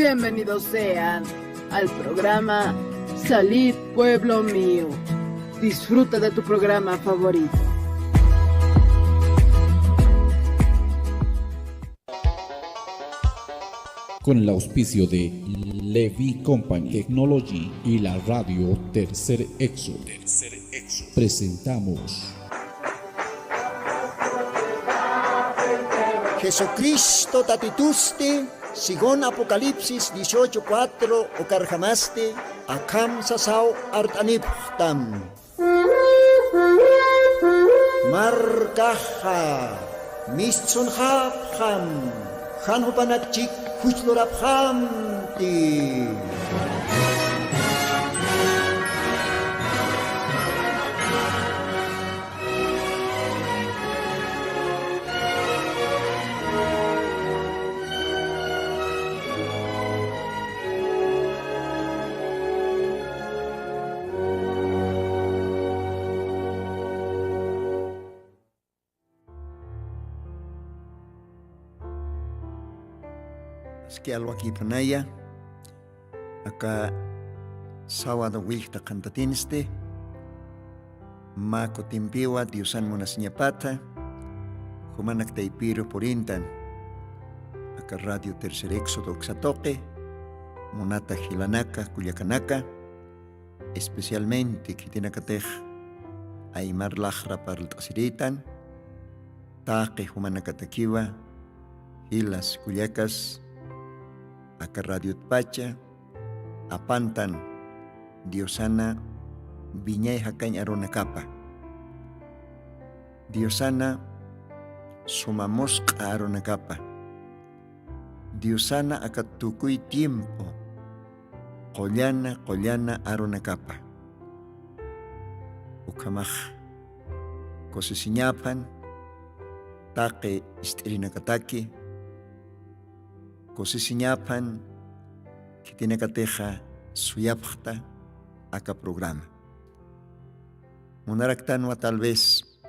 Bienvenidos sean al programa Salid Pueblo Mío. Disfruta de tu programa favorito. Con el auspicio de Levi Company Technology y la radio Tercer Exo, presentamos Jesucristo tatituste, según Apocalipsis 18:4, o carjamaste, akam sasao artaniptam. Markaha, mischun hapham, hanhupanakchik, huchloraphamti. Que algo aquí panaya acá sábado wilta cantatinste mako timpiwa diosan monasiñapata humanak taipiro porintan acá radio Tercer Éxodo Oxatoque monata Gilanaka Culiacanaka especialmente Kitinacatej Aymar Lajra para el Tasiritan Taque Humanacataquiwa Hilas Culiacas acá Radio Pacha, apantan Diosana Viñay Hacañ Aronacapa. Diosana Sumamosca Aronacapa. Diosana Acatucuy tiempo. Collana Aronacapa. Ucamaj Cosisiñapan, Taque Istrinacataki. Cosisiñapan que tiene cateja suyapta acá programa. Monaractanwa tal vez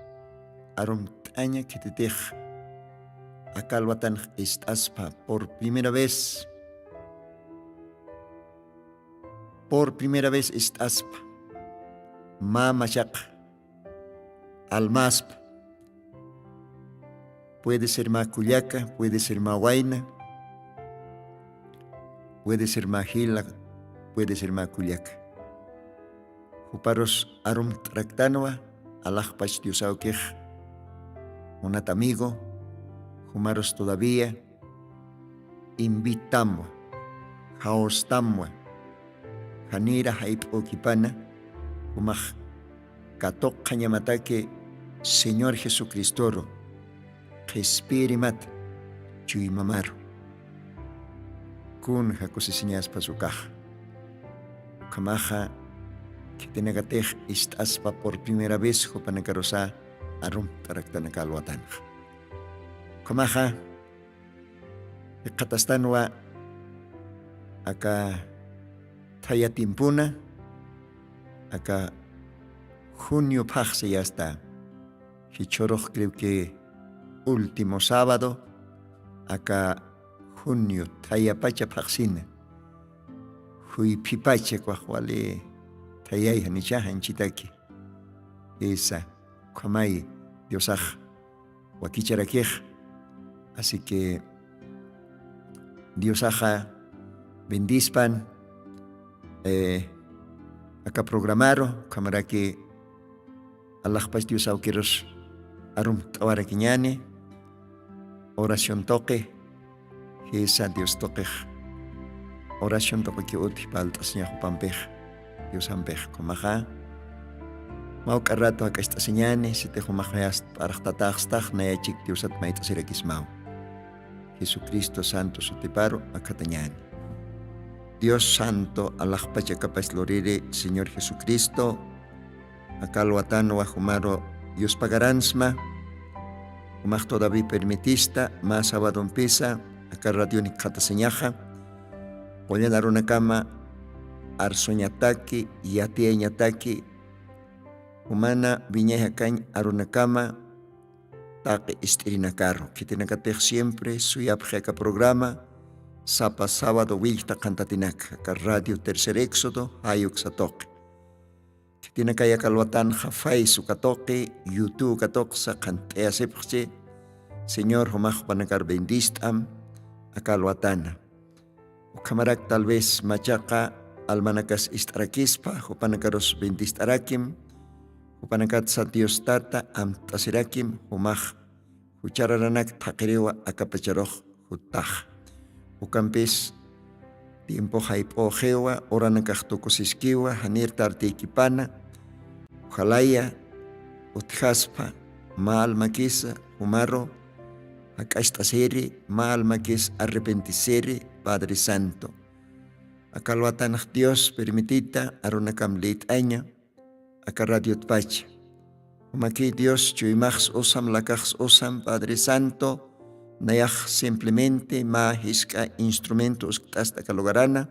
aromtaña que te deja acá alwatan estaspa por primera vez. Por primera vez estaspa. Ma machaq almaspa. Puede ser ma cuyaca, puede ser ma huayna. Puede ser Magila, puede ser Maculiac. Juparos arum tractanua, alajpach diosauquej, monat amigo, jumaros todavía, invitamos, jaostamos, janira haip okipana, jumaj, katok kanyamatake, Señor Jesucristo, Jespirimat, chuyimamaro. Kun hakusisiñas pasukaj. Kamaja que tenagatej istaspa por primera vez hopanakarosa arum taraktanakaluatan. Kamaja katastanwa aka tayatimpuna aka junio pajse ya está. Hichoroj creo que último sábado acá junio tayapacha paxina hui pipacha kwahuale tayay hanicha hanchitaki esa kamay diosaj wakicharakej así que diosaja bendispan acá programaron cámara que Allah pas diosau quiros arum tawarakiñane oración toque esa Dios toque oración toque que uti paltas ña pampej Dios ampej comaja mau carrato acá esta señane si te jomajayas para tatajstag na yachik Dios at maita sirakismau Jesucristo santo sutiparo acá tañane Dios santo Allah pacha capaz lorire Señor Jesucristo acá lo atano a jumaro Dios pagaransma humaj todavía permitista más sábado empieza acá radio ni kata señaja voy a dar una cama arsoñataki y atieñataki humana viñeja cañ aruna cama taque istirina carro que tiene que tener siempre su yapjeca programa Sapa sábado wilta cantatinac, ka radio Tercer Éxodo, hayuk satoque. Tiene que calwatan Facebook katoque, YouTube katoque sa cantea sepche, Señor homaj panacar bendistam, a calwatana. Ukamarak tal vez machaca almanacas istrakispa, hupanacaros bendistarakim, hupanacat Dios tata am tasirakim, homaj, huchararanak takerewa akapacharoch, hutaj. Ucampis tiempo haipojewa, oranacachtocosiskiwa, hanir tartikipana, ujalaya, utjaspa, mal maquisa, humaro, acastasere, mal maquis arrepentisere, Padre Santo. Acalwatanach Dios permitita, aronacam leit aña, acarradiot pacha. Umaki Dios chuimachs osam lacachs osam, Padre Santo, Nayach simplemente mahiska instrumentos hasta calogarana,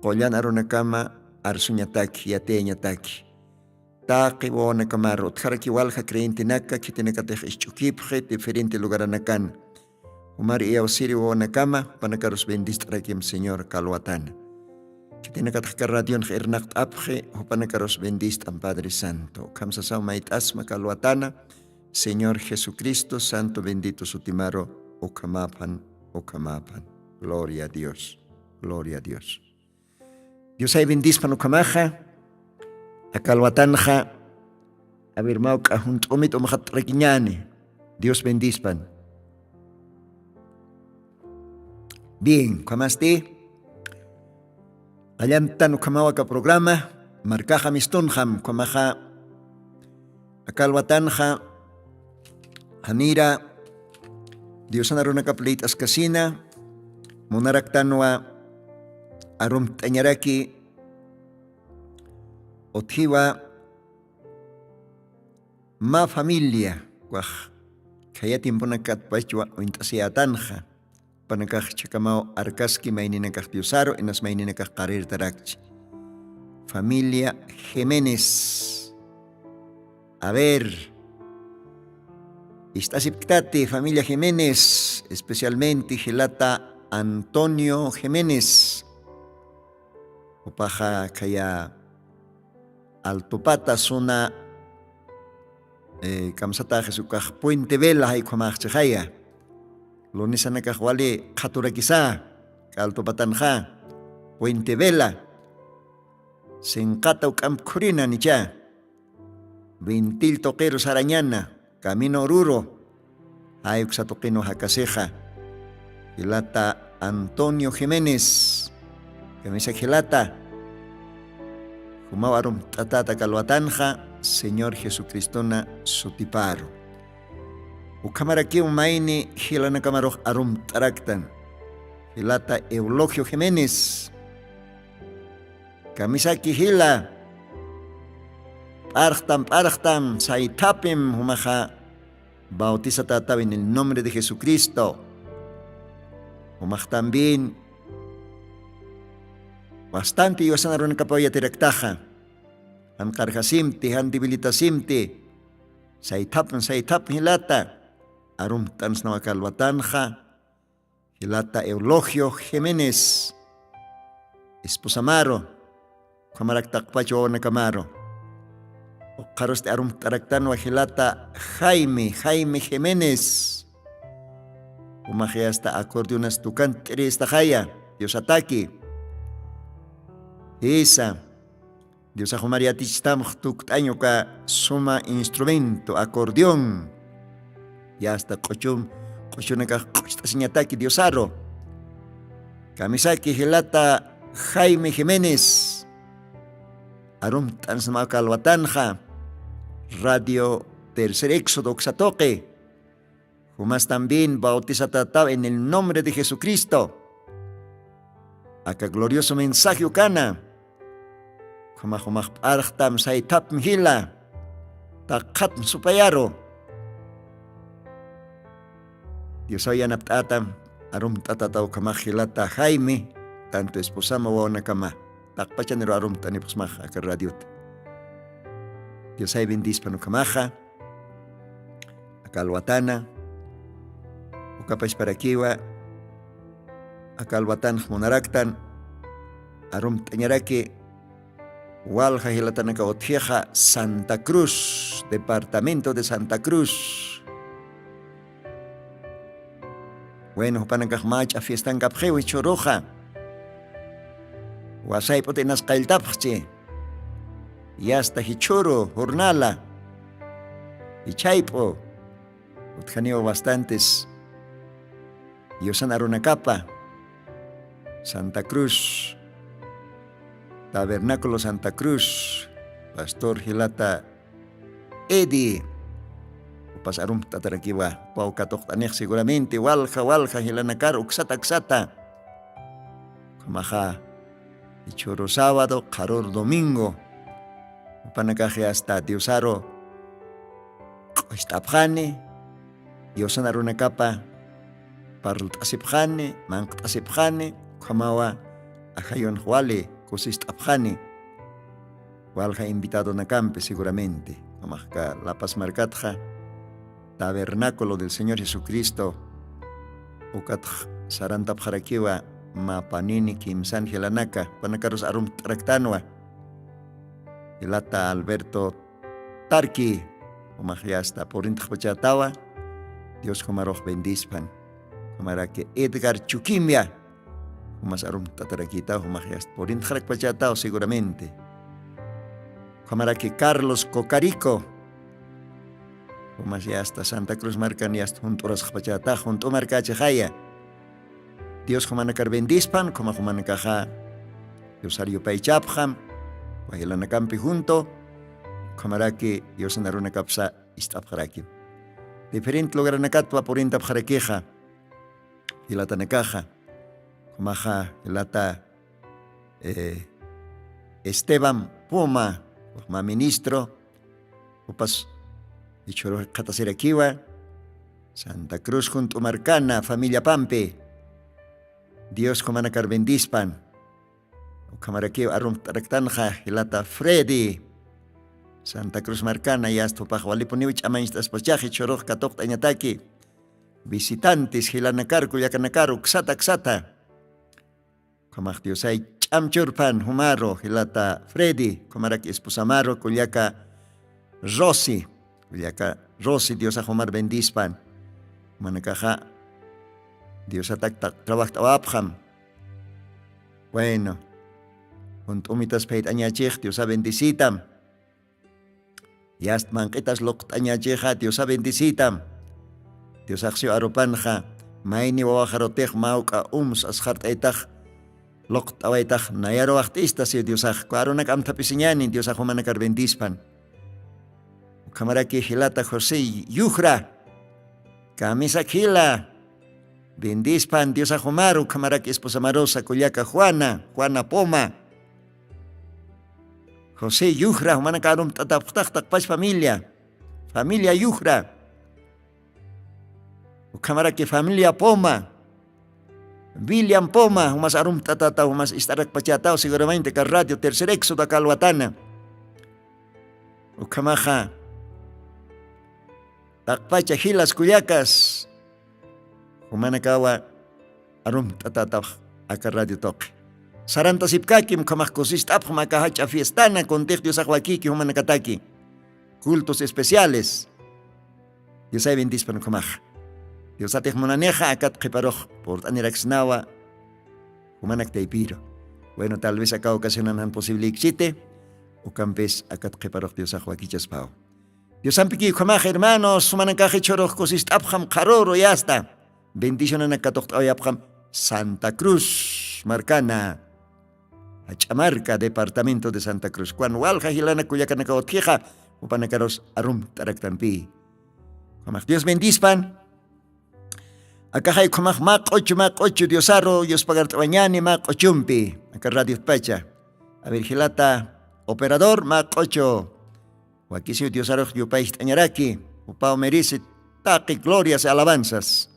collan aronacama arsuñataki, yateñataki. Taki wona camaro, tjaraki walja creyente naka, que tiene que tejer chukipje, diferente lugaranacan. Umar y ausiri wona cama, panacaros bendistrakim, Señor Calwatana. Que tiene que tejer radion hernacht apje, o panacaros bendistan, Padre Santo. Kamsasau maitasma Calwatana, Señor Jesucristo, Santo bendito sutimaro. Okamapan. Gloria a Dios. Gloria a Dios. Dios hay bendispan okamaja. Akalwatanja. Abirmauk ahunt omit omahat requiñane. Dios bendispan. Bien, kamaste. Allantan okamawaka programa. Marcaja mistonjam kamaja. Akalwatanja. Hanira. Dios anaruna kaplit askasina, monaraktanwa arum tanyaraki, othiwa ma familia, waj kaya tiempo nakat pachwa o intasiatanja, panakach chakamao arkaski maininakach diosaro, enas maininakach karir tarakchi. Familia Jiménez. A ver. Istasiptate, familia Jiménez, especialmente Gelata Antonio Jiménez. Opaja kaya Altopata zona kamsata Jesukaj Puente Vela hay komaj chaya. Lonisana kajwale katurakisa, Altopatanja, Puente Vela. Senkata ukam kurina nicha. Ventil toqueros arañana. Camino Oruro, hay Xatoquino Jacaseja, Gelata Antonio Jiménez, Camisa Gelata, Humawarum Tatata Calwatanja, Señor Jesucristona Sotiparo. Ucamaraki Umaini, Gilana Camaroj Arum Taraktan, Gelata Eulogio Jiménez, Camisa Gila. Parchtam, saitapim, humaja, bautiza tata en el nombre de Jesucristo. Humaj también, bastante yo sanaron capoya teraktaja, han cargasimti, han debilitasimti, saitapim, hilata, arum tans nawakalwatanja, hilata Eulogio Jiménez, esposamaro, kamaraktakpacho na camaro. Caros de arum taraktan wajilata Jaime Jiménez. Umaje hasta acordeón astucan esta jaya. Dios ataque. Esa. Dios ajumaria tichtam tuktaño ka suma instrumento acordeón. Ya hasta cochunaka costa sin ataque Dios aro. Kamisaki hilata Jaime Jiménez. Arum tansma Calwatanja. Radio Tercer Éxodo Xatoque. Jumas también bautiza tata en el nombre de Jesucristo. Acá glorioso mensaje ukana. Jumaj archtam saitap mhila. Takat supayaro. Dios hoy anaptatam. Arum tatataw kamahilata Jaime. Tanto esposama wana kama. Takpachanero arum tanipusmaj acá radio. Dios hay bendispa no camaja, a Calwatana, o capaz para kiwa, akalwatan munaraktan arum tañaraki walja hilatanaka otjeja Santa Cruz, departamento de Santa Cruz. Bueno, panangkak macha fiestan kapjewi choroja. Wasay po tinas kailtapche. Y hasta hichoro, jornala. Y chaipo. Utjanio bastantes. Yosan arunacapa. Santa Cruz. Tabernáculo Santa Cruz. Pastor Hilata Edi. Pasarum tatarakiwa pau katok tanek seguramente walja hilanakar uksata kamaja ichoro sábado karor domingo panakaje hasta diosaro istapjane diosan arunakapa parlt asipjane mankt asipjane kamawa ajayon huale kosistapjane walja invitado nakampe seguramente kamajka La Paz markatja Tabernáculo del Señor Jesucristo ukat sarantap harakiwa mapanini kimsan hilanaka panakaros arum traktanwa ilata Alberto Tarki umahyasta porintah pachatawa Dios kumaroh bendispan kumarake Edgar Chukimia umas arum tatarakita umahyast porintah pachatawa seguramente kumarake Carlos Cocarico Umas ya hasta Santa Cruz marcan y hasta junto a las japachata, junto a marcache jaya. Dios humanakar bendispan, como humanakaja. Dios ario paichapjam, wahilanacampi junto, kamaraki Dios anaruna kapsa istapjaraki. Diferente lugar anacatwa por intapjarakeja. Hilata nakaja. Kumaja hilata Esteban Puma, ma ministro, upas Ichoro Katasirakiwa, Santa Cruz junto Marcana, familia Pampe, Dios Comanakar bendispan, Kamarakiwa Arum Taraktanja, Hilata Freddy, Santa Cruz Marcana, y hasta Pajualiponiwich Amaistas Pachaji, Choro Katok Tañataki, visitantes, Hilanakar, Kuyakanakar, Xata, Kamach Diosay Chamchurpan, Humaro, Hilata Freddy, Kamaraki Esposamaro, Kuyaka Rossi, Yaka Rosy Dios ahomar bendispan manakaja Dios atak trabajo. Bueno untumitas peit añachej Dios a bendicitam yast manquitas lokt añacheja Dios a bendicitam Dios axio aropanja maini wawajarotej mauka ashart eitaj lokt awaitaj nayaro artistas Dios aj kuaronak amtapisiñani Dios ahomanakar bendispan Kamaraki Hilata José Yujra, Camisa Kila, bendispan Dios Ajomaru, Kamaraki esposa Marosa, Kuyaka Juana Poma, José Yujra, Humanakarum Tataptak Paz familia Yujra, Kamaraki familia Poma, William Poma, Humas Arum Tatata, Humas Istarak Pachatao, seguramente que radio tercer éxodo Calwatana, Ukamaja. Takpacha hilas kuyacas humanakawa arum tatatap akar radio toque saranta sipkakim kamakosistap humakahacha fiestana con Dios ahuakiki humanakataki cultos especiales Dios ay bendispan kumaj Dios atej monaneja akat keparoj por taniraxnawa humanak teipiro bueno tal vez acá ocasionan posible existe o campes akat keparoj Dios ahuakichas pao Dios ampiki kamaj hermanos, sumanankaje choroj kosistapjam karoro ya está. Bendición anakatocht oyapjam Santa Cruz, Marcana. Achamarca, departamento de Santa Cruz. Cuan walja hilana kuyakanaka otjeja, upanakaros arum taraktampi. Kamaj Dios bendispan. Akajay kamaj mak ocho Diosaro, Dios pagart bañani mak ochumpi. Acá radio pacha. A Virgilata, operador mak ocho. Wakisio Dios aroj yo país tañaraki, upao merece taqui glorias y alabanzas.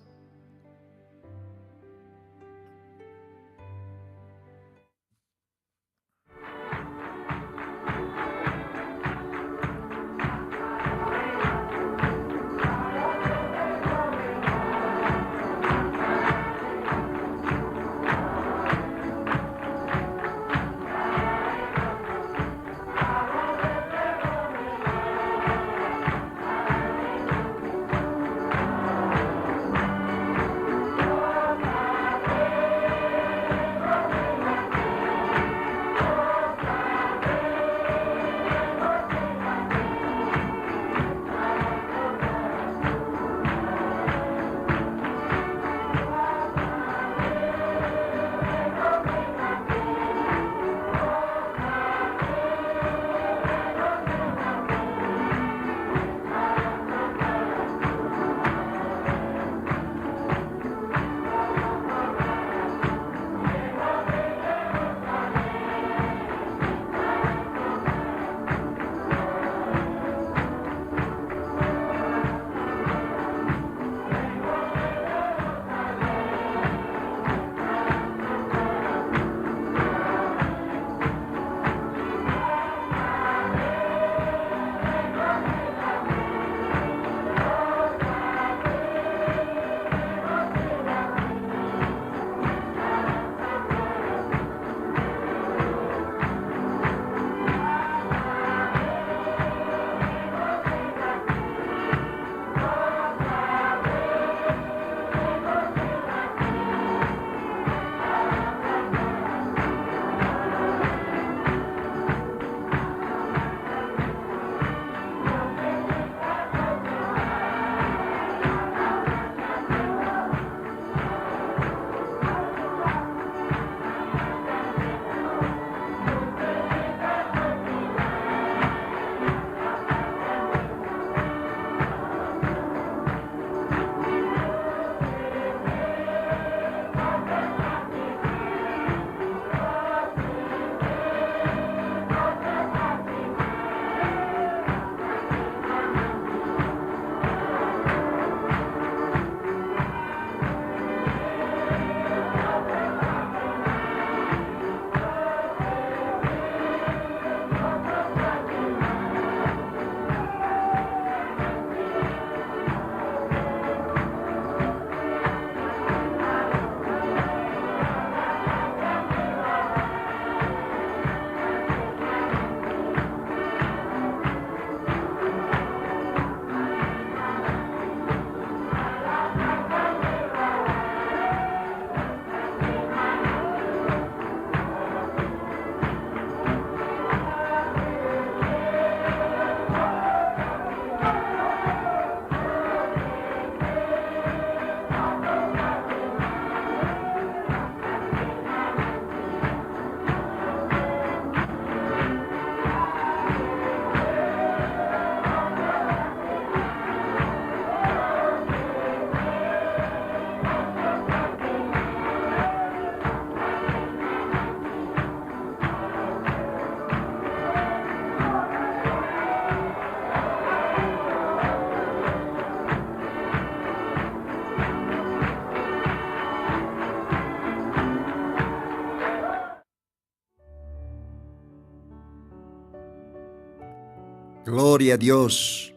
Gloria a Dios.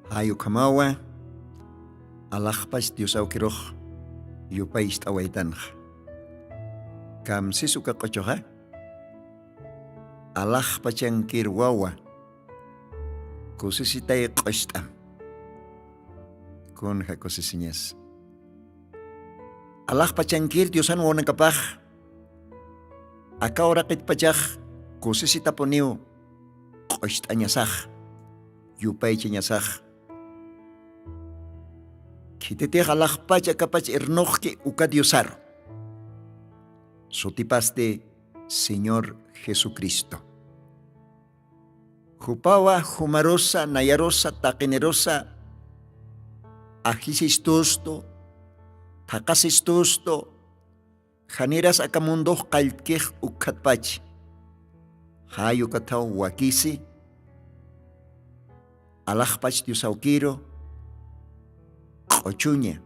Hayu kamawa. Alakpas Dios aukiroh. Yupais tawaitan. Kam sisuka kochoha. Alakpas yang kirwawa. Kusisitay koshtam. Kun hakosisinyas. Alakpas yang kir Diosan wana kapah. Akaw rakit pajak. Kusisita poniw. Koshtanyasak. Yupay chinyasak. Kitete halakpach akapach ernohke ukadiosar. Sotipaste Señor Jesucristo. Jupawa, humarosa, nayarosa, takenerosa, ajisistosto, takasistosto, janiras akamundoh kalkej ukatpach. Hayo katao wakisi, alakpach diusaukiro, Ochuña,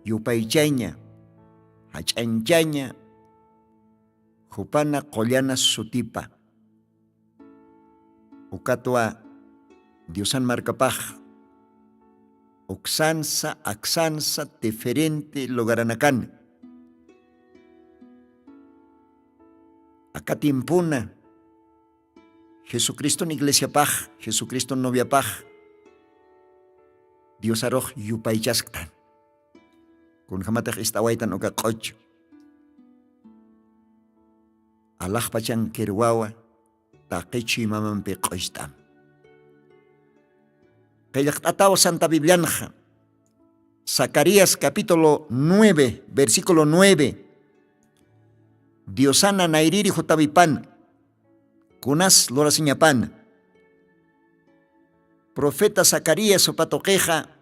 Yupaychaña, Hachanchaña, Jupana Collana Sutipa, Ucatua Diosan Marcapaj, Oxansa, Axansa, Teferente, Logaranacan, Acatimpuna, Jesucristo en Iglesia Paj, Jesucristo en Novia Paj, Dios aroj yupaychasktan. Kun hamatak istawaitan oka kocho. Allah pachang kerwawa taqichi mamampi qoistam. Qillaqtataw Santa Biblianja. Zacarías capítulo 9, versículo 9. Diosana nairiri jutavipan. Kunas lorasiñapan. Profeta Zacarías opatoqueja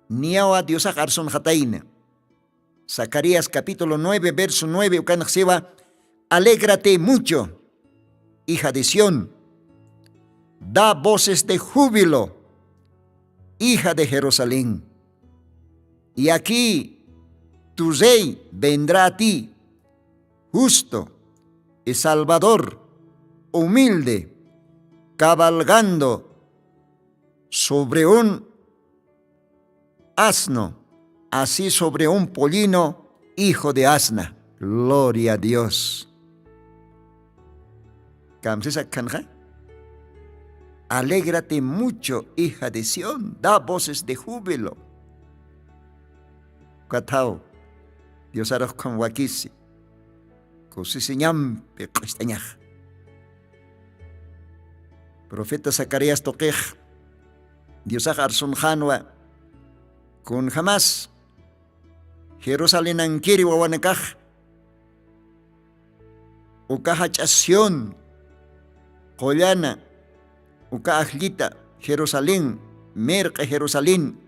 niawa Diosa arson jataina. Zacarías capítulo 9, verso 9, ukanxeba, alégrate mucho, hija de Sión, da voces de júbilo, hija de Jerusalén. Y aquí tu rey vendrá a ti, justo y salvador, humilde, cabalgando sobre un asno, así sobre un pollino, hijo de asna. Gloria a Dios. Alégrate mucho, hija de Sión, da voces de júbilo. Katao, Dios arroz con wakisi, kosisiñampe costañaj. Profeta Zacarías toquej, Dios arson hanwa, kun jamás, Jerusalén ankiri wawanakaj, uka hachación, Collana, uka ajlita, Jerusalén, merca Jerusalén,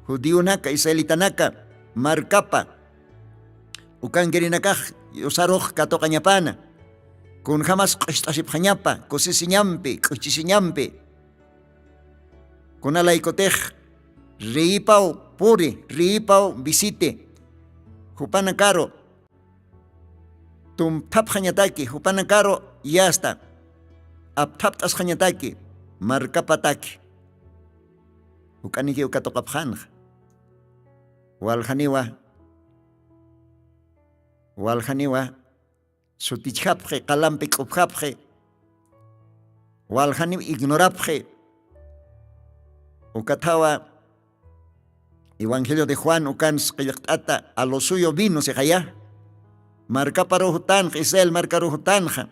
judíonaka, israelitanaka, marcapa, ukan gerinakaj, yosaroj katokañapana, kun jamás kostasipjañapa, kosisiñampe, kochisiñampe, kun alaikotej, riipao puri, riipao visite, jupana caro, tumtap jañataki, jupana caro, ya está, aptaptas jañataki, marcapataki, ukaniki ukatokapjanja, waljaniwa, sutichapje, kalampe kupjapje, waljaniwa ignorapje, ukatawa, Evangelio de Juan, ukans qillaqtata, a lo suyo vino se jaya. Marca parujutan, Gisel marca rujutanja.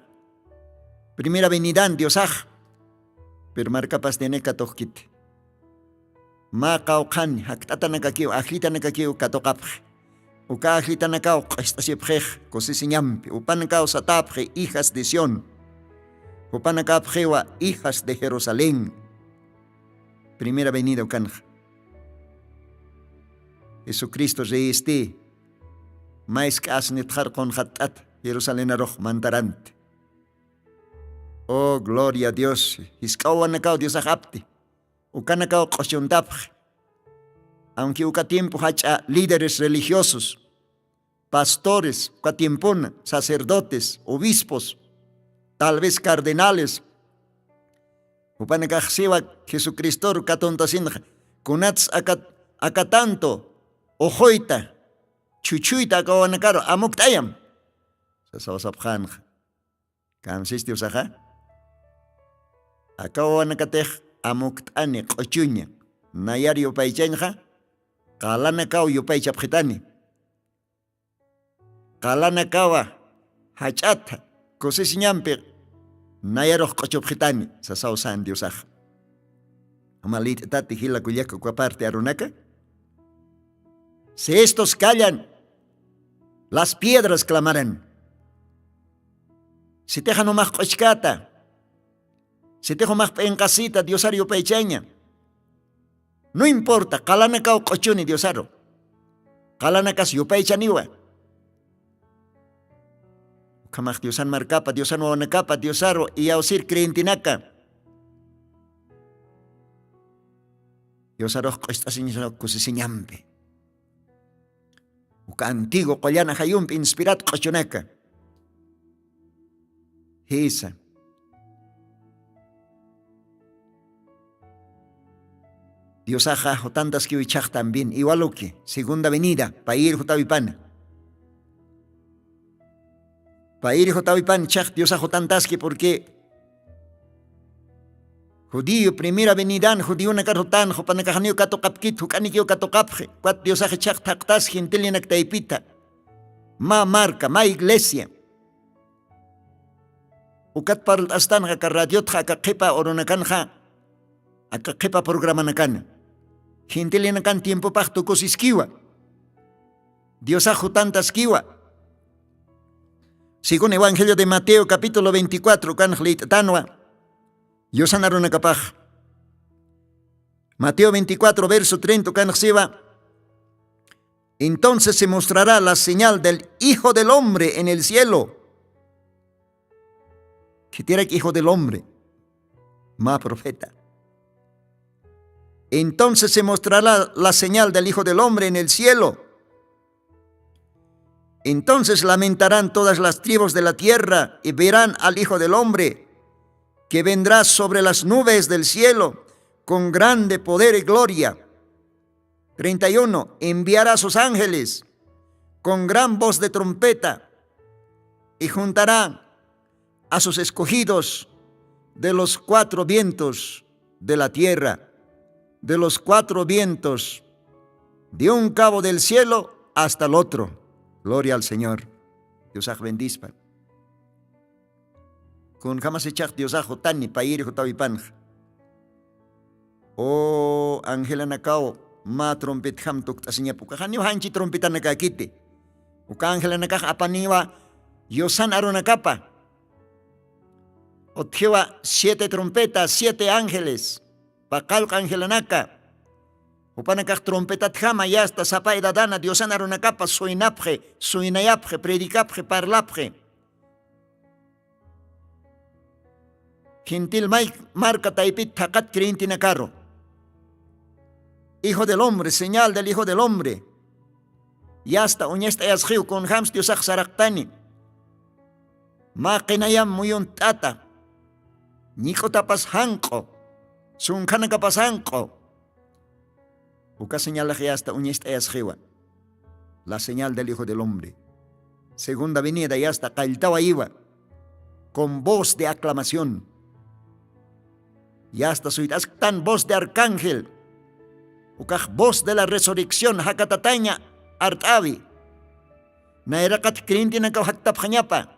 Primera venidan, Diosaj. Pero marca pastene katohkit. Ma kaukan, haktata nakakiw, ajlita nakakiw katokapj. Uka ajlita nakaw, qastasipjej, kosisiñampi. Upanakaw satapje, hijas de Sión. Upanakapjewa, hijas de Jerusalén. Primera venida ukanja. Jesucristo reíste, mais que asnitjar con hatat, Jerusalén aroj mantarante. Oh, gloria a Dios. Hiskawanakao Dios ajapte. Ukanakao kosyuntapj. Aunque uka tiempo hacha líderes religiosos, pastores, uka tiempona, sacerdotes, obispos, tal vez cardenales, Upanakaj siwa Jesucristo katontasinja. Kunats akatanto. Ojoita. Chuchuita akawanakaro. Amuktayam. Sasawasapjanja. Kamsisti usaja. Akawanakatej amuktani qochuña. Nayar yupaychenja. Kalanakaw yupaychapjitani. Kalanakawa. Hachata. Kosisiñampi. Nayaroh qochupjitani. Sasawsan diosaj. Amalit tati hila kuyako parte arunaka. Si estos callan, las piedras clamarán. Si te dejan más cochcata, si te dejan más en casita, diosario pecheña. No importa, calanaka o cochuni diosaro. Calanakas yupechaniwa. Kamach diosan marcapa, diosan wanacapa, diosaro y ausir creentinaka. Diosaro costasin kusisiñampe. Uka antiguo collana hayumpi inspirat cochunaka. Hisa. Diosaja jotantas que huichaj también. Igual que segunda avenida, pa ir jotavipana. Pa ir jotavipan chaj diosa jotantas que porque judío primera avenida, judío na carrotan, jopanakajanio katokapkit, jukanikio katokapje, cuat diosaje chaj taktas gentilianak taipita. Ma marca, ma iglesia. Ukat parl astan ka radiot ka kepa oronakan ha. Aka kepa programa nakan. Gentilianak tiempo pacto cosiskiwa. Diosajo tantas kiwa. Según Evangelio de Mateo capítulo 24, kanjlit tanwa. Yosanaruna kapaj. Mateo 24, verso 30, kanjsiva. Entonces se mostrará la señal del Hijo del Hombre en el cielo. ¿Qué tiene que Hijo del Hombre? Ma profeta. Entonces se mostrará la señal del Hijo del Hombre en el cielo. Entonces lamentarán todas las tribus de la tierra y verán al Hijo del Hombre, que vendrá sobre las nubes del cielo con grande poder y gloria. 31. Enviará a sus ángeles con gran voz de trompeta y juntará a sus escogidos de los 4 vientos de la tierra, de los 4 vientos, de un cabo del cielo hasta el otro. Gloria al Señor. Diosaj bendispan. Con jamás echaj Diosaj tani pair jotavipan. Oh Ángela Nakao, ma trompet ham tuktasnya puka hanyo hanchi trompetan nakakite. Uka Ángela Nakaj apaniwa Yosan aronakapa. Otjewa 7 trompetas, 7 ángeles. Pakal Ángela Naka. Upanakaj trompetat jama ya hasta sapay dadana Diosan aronakapa suinapje, suinayapje, predicapje, parlapje. Gentil marca taipit takat creintinacaro. Hijo del hombre, señal del Hijo del Hombre. Y hasta uñesta yasjiu con hams Diosaj saraktani. Ma qinayam muyun tata. Niko tapas hanko. Sunkana kapas hanko. Uka señal ya hasta uñesta yasjiwa. La señal del Hijo del Hombre. Segunda venida ya hasta kailtawa iwa. Con voz de aclamación. Y hasta suitas tan voz de arcángel. Ukaj voz de la resurrección hakatataña artavi. Naerakat krintina ka haktap hanyapa.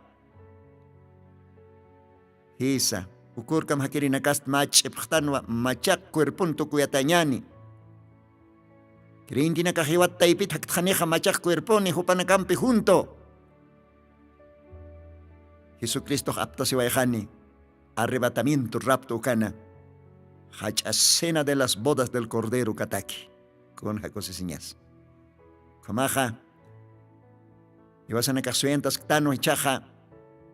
Hisa. Ukurkam hakirina kast mach epchtanwa machak cuerpun tukuyatañani. Krintina ka hiwat taipit haktjaneja machak cuerpun y hupanakampi junto. Jesucristo apta se vayajani. Arrebatamiento rapto ukana. Hachasena de las bodas del Cordero Kataki. Con jacosesiñas. Kamaja. Y vas a necasuentas tano y chaja.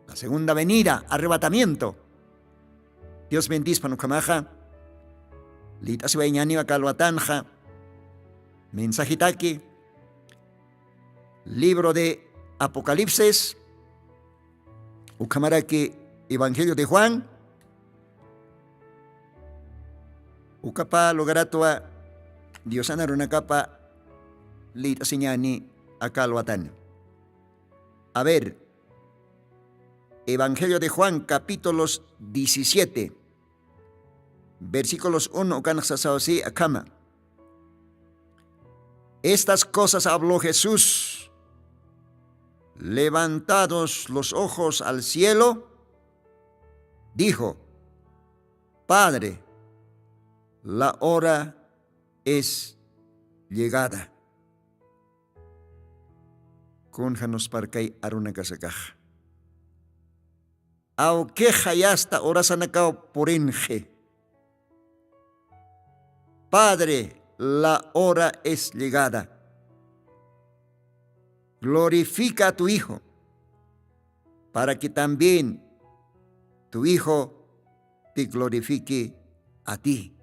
La segunda venida, arrebatamiento. Dios bendice para Kamaja. Lita se vañani wa kalwatanja. Mensajitaki. Libro de Apocalipsis. Ukamaraki Evangelio de Juan. Ukapa logaratua Dios ana runakapa lit asiñani akalwatan. A ver, Evangelio de Juan, capítulos 17, versículos 1 ukanasasawasi akama. Estas cosas habló Jesús, levantados los ojos al cielo, dijo: Padre, la hora es llegada. Kunjanos parkay arunakasakaj. Aunque hayasta orasanakao porinje. Padre, la hora es llegada. Glorifica a tu Hijo, para que también tu Hijo te glorifique a ti.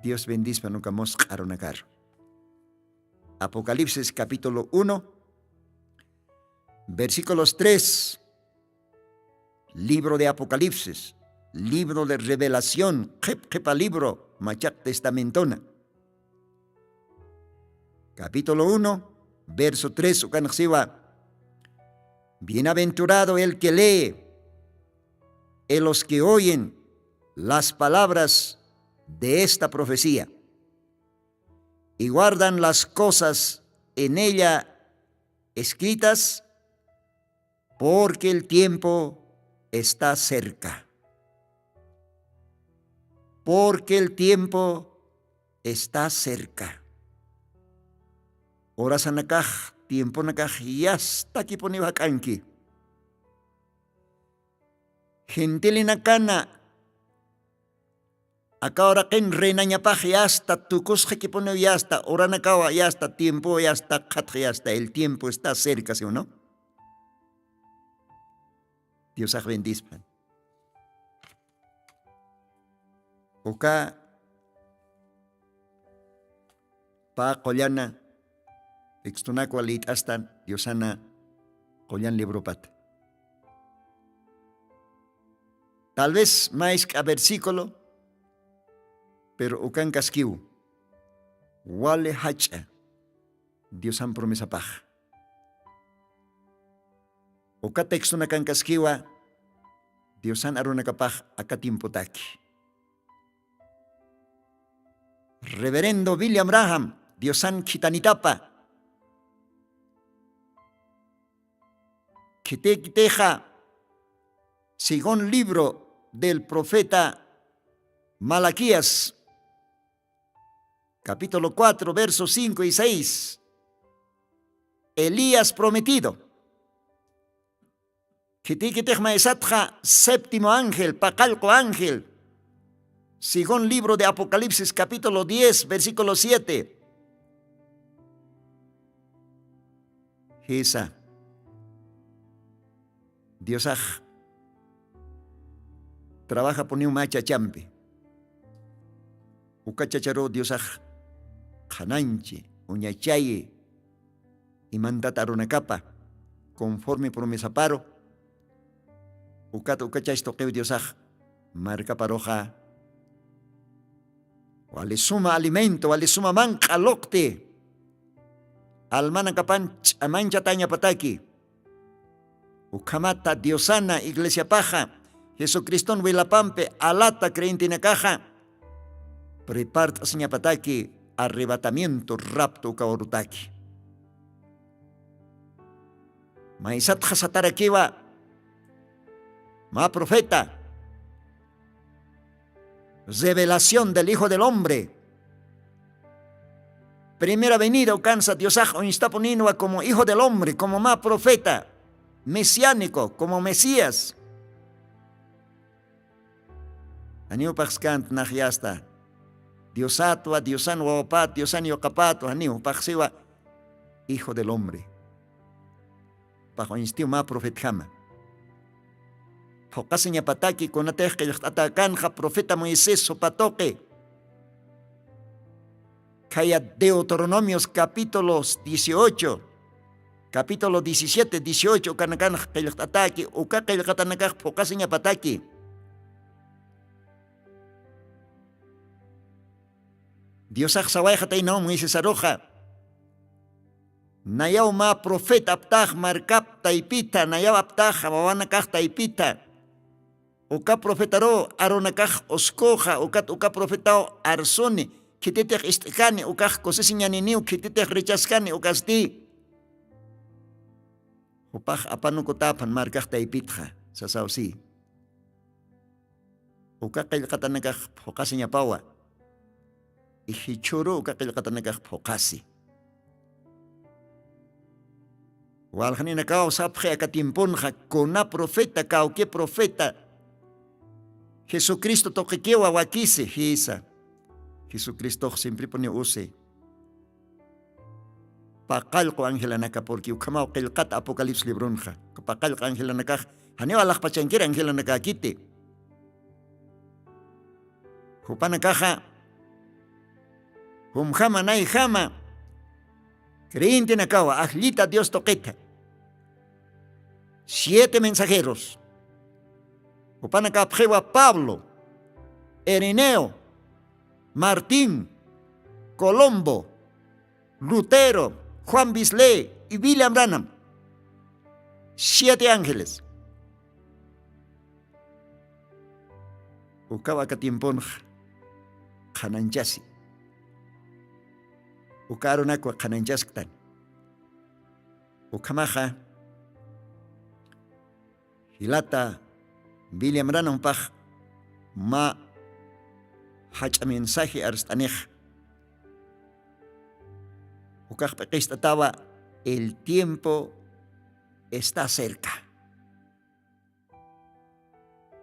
Dios bendiga nunca más aronakar. Apocalipsis capítulo 1, versículos 3. Libro de Apocalipsis, libro de revelación, jepa libro, machak testamentona. Capítulo 1, verso 3, ukanxiwa. Bienaventurado el que lee, y los que oyen las palabras de esta profecía y guardan las cosas en ella escritas, porque el tiempo está cerca. Porque el tiempo está cerca. Horas anakaj, tiempo nakaj, ya está aquí poniba kanki. Gentil nakana, acá ahora que en reina ñapaj ya está, tu cosje que pone ya está, hora nakawa ya está, tiempo ya está, katja ya está, el tiempo está cerca, ¿sí o no? Dios ha bendizpan. Oka pa collana extunako alit astan Diosana collan libropat. Tal vez más a versículo, pero ukan kaskiu wale hacha Dios han promesa paja. Oka texto na kankaskiwa, Diosan aruna kapaj akatimpotaki. Reverendo William Branham, Diosan kitanitapa. Kiteja, según libro del profeta Malaquías, capítulo 4, versos 5 y 6. Elías prometido. Séptimo ángel, pacalco ángel, según libro de Apocalipsis capítulo 10, versículo 7. Esa Dios trabaja por un macha champe. Ukachacharo Dios hananche, uñachaye, y mandataron una capa, conforme promesa paro. Ukacha esto que Dios marca paroja. Wale suma alimento, wale suma manca locte. Almana kapan amancha taña pataki. Ukamata Diosana iglesia paja. Jesucristo Huilapampe alata creyente na caja. Prepara seña pataki arrebatamiento rapto ukaorutaki. Maisat hasatarakiwa. Ma profeta, revelación del Hijo del Hombre. Primera venida alcanza Dios está poniendo como Hijo del Hombre, como más profeta, mesiánico, como Mesías. Aniu paxkant nahyasta. Diosatua, Diosan wapat, Diosan yokapato, aniu paxiwa, Hijo del Hombre. Bajo instinto más profeta. Hokasinya pataki konateh atakan ha profeta Moisés sopatoque. Kaya Deuteronomios capítulos 18, capítulo 17, 18 kanakan ataki, uka katanakah hokasinya pataki. Dios sawayja tainaw Moisés aroja. Nayaw ma profeta aptaj markap taipita, nayaw aptaj abawana kaj taipita. Uka profetaro aronakaj oscoja, uka profetao arsone, kititej istikani, ukaj cosesiñaniniu, kititej rechazkani, ukasti. Upaj apanukutapan markaj taipitja, sasawsi. Uka qillqatanakaj phokasi ñapawa. Ihichuru uka qillqatanakaj phokasi. Waljanina kao sapje akatimpunja, kona profeta, kao que profeta. Jesucristo toquequewa wakise, hisa. Jesucristo siempre pone use. Paqalqo angelanaka porque ukamao qillqat apocalipsis librunja. Paqalqo angelanaka, haneo alaqpachanquera angelanaka kite. Hupana caja, humjama nay jama, creyente nakawa, ajlita Dios toqueta. 7 mensajeros. Hupana kapjewa Pablo, Ireneo, Martín, Colombo, Lutero, Juan Bisley y William Branham. 7 ángeles. Ukawa katimponja. Kananjasi. Ukarunakwa kananjasktan. Ukamaja. Hilata William Branham paj ma hacha mensaje arstanej. Ukajpeqistataba el tiempo está cerca.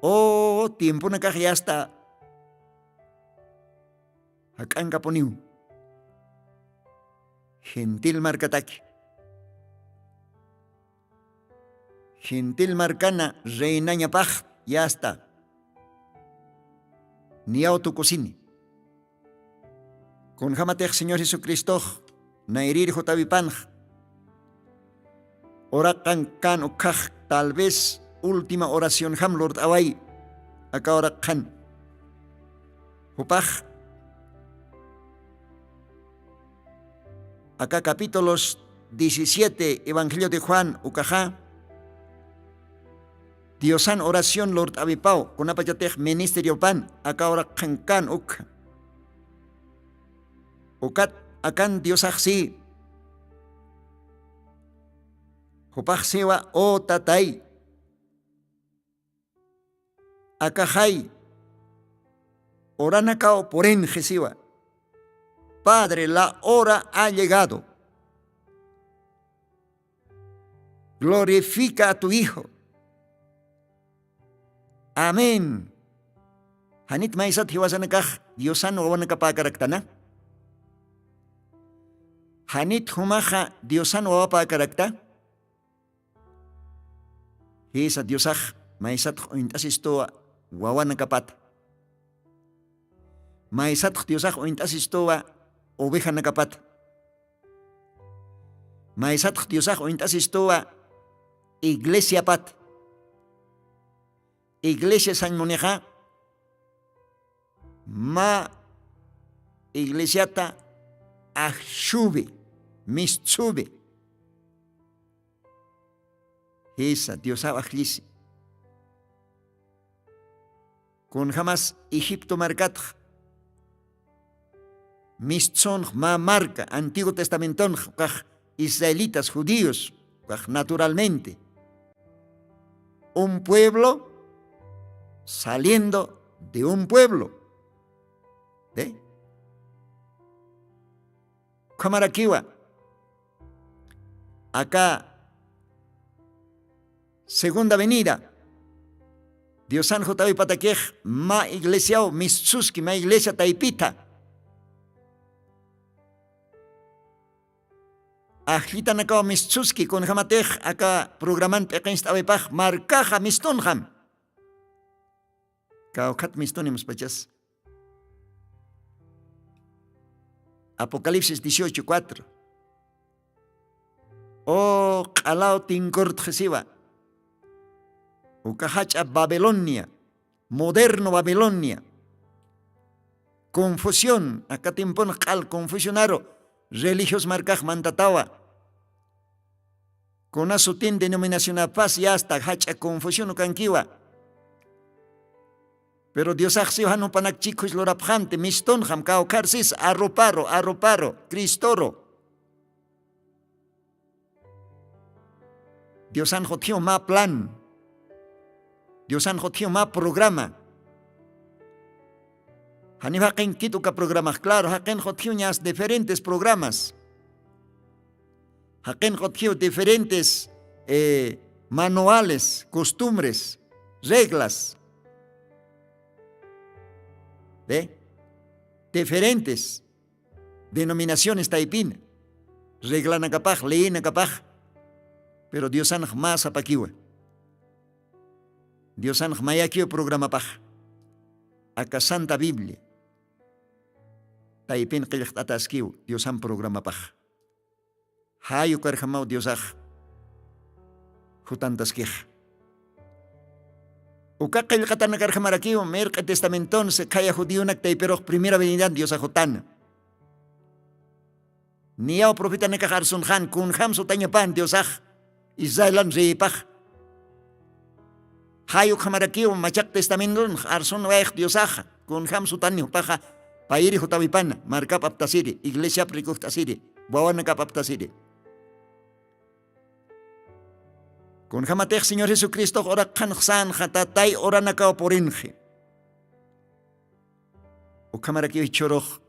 Oh, tiempo nakaj ya está. Hak'anqa puniu. Gentil markataki. Gentil marcana reinaña paj ya está. Ni autococine. Con jamatej Señor Jesucristo, nairir jotavipanj. Orakan kan ukaj, tal vez última oración ham Lord away. Acá orakan. Hupaj. Acá capítulos 17, Evangelio de Juan, ukajá. Diosan oración Lord Abipao, con apayatej ministerio pan, acá ora kankan uk. Ukat akan Diosaj si. Hupaj sewa o tatay. Akajay. Oranakao poren jesiwa. Padre, la hora ha llegado. Glorifica a tu Hijo. Amén. Hanit maisat hiwasanakaj, Diosan wawanakapakaraktana. Hanit humaja, Diosan wawapakarakta. Hisa Diosaj, maisat ointasistoa wawanakapat. Maisat Diosaj ointasistoa oveja nakapat. Maisat Diosaj ointasistoa iglesia pat. Iglesia San Moneja ma iglesiata ahshube mistube. Esa Dios abajlisi. Con jamás Egipto marcat. Mistzon ma marca Antiguo Testamento israelitas judíos naturalmente. Un pueblo saliendo de un pueblo. ¿De? Kamarakiwa. Acá, segunda venida. Dios San Jotavi Patakej, ma iglesia o misuski, ma iglesia taipita. Ajita nakao misuski con jamatej, acá programan pekenst avipaj, marcaja mistunjam. Kaukat mistonimos pachas. Apocalipsis 18:4. Oh, qalao tinkort jesiva. Ukahacha Babilonia, moderno Babilonia. confusión, acá tiempo al confusionaro, religios marcaj mantatawa. Con asutin denominación a paz y hasta hacha confusión canquiwa. Pero Dios axio hanu panak chicos lorapjante, miston ham cao carsis, arroparo, cristoro. Dios han jotio ma plan. Dios han jotio ma programa. Hani haken quito ka programas, claro, haken jotio ñas diferentes programas. Haken jotio diferentes manuales, costumbres, reglas. ¿Ve? Diferentes denominaciones taipin. Regla na capaj, ley na capaj. Pero Dios han más apaquiwa. Dios han mayakio programa paj. Acá Santa Biblia. Taipin qilqataskiu, Dios han programa paj. Hayo karhamau Dios aj. Jutantaskij. Uka qilqatana karhamarakiu, merqa testamentón se kaya judío naktay, pero primera venida Dios ajotana. Niao profeta nekajarsun han, kun ham sotañapan Dios aj. Israelan reipaj. Hayo kamarakiu, machak testamenton, arson waich Dios aj. Kun ham sotaño paja. Pairi jotavipana, markap aptasiri, iglesia prikuktasiri, bawana kap aptasiri. Con jamatech Señor Jesucristo ora kanxan jatatay ora nakao porinje. O kamaraki choroj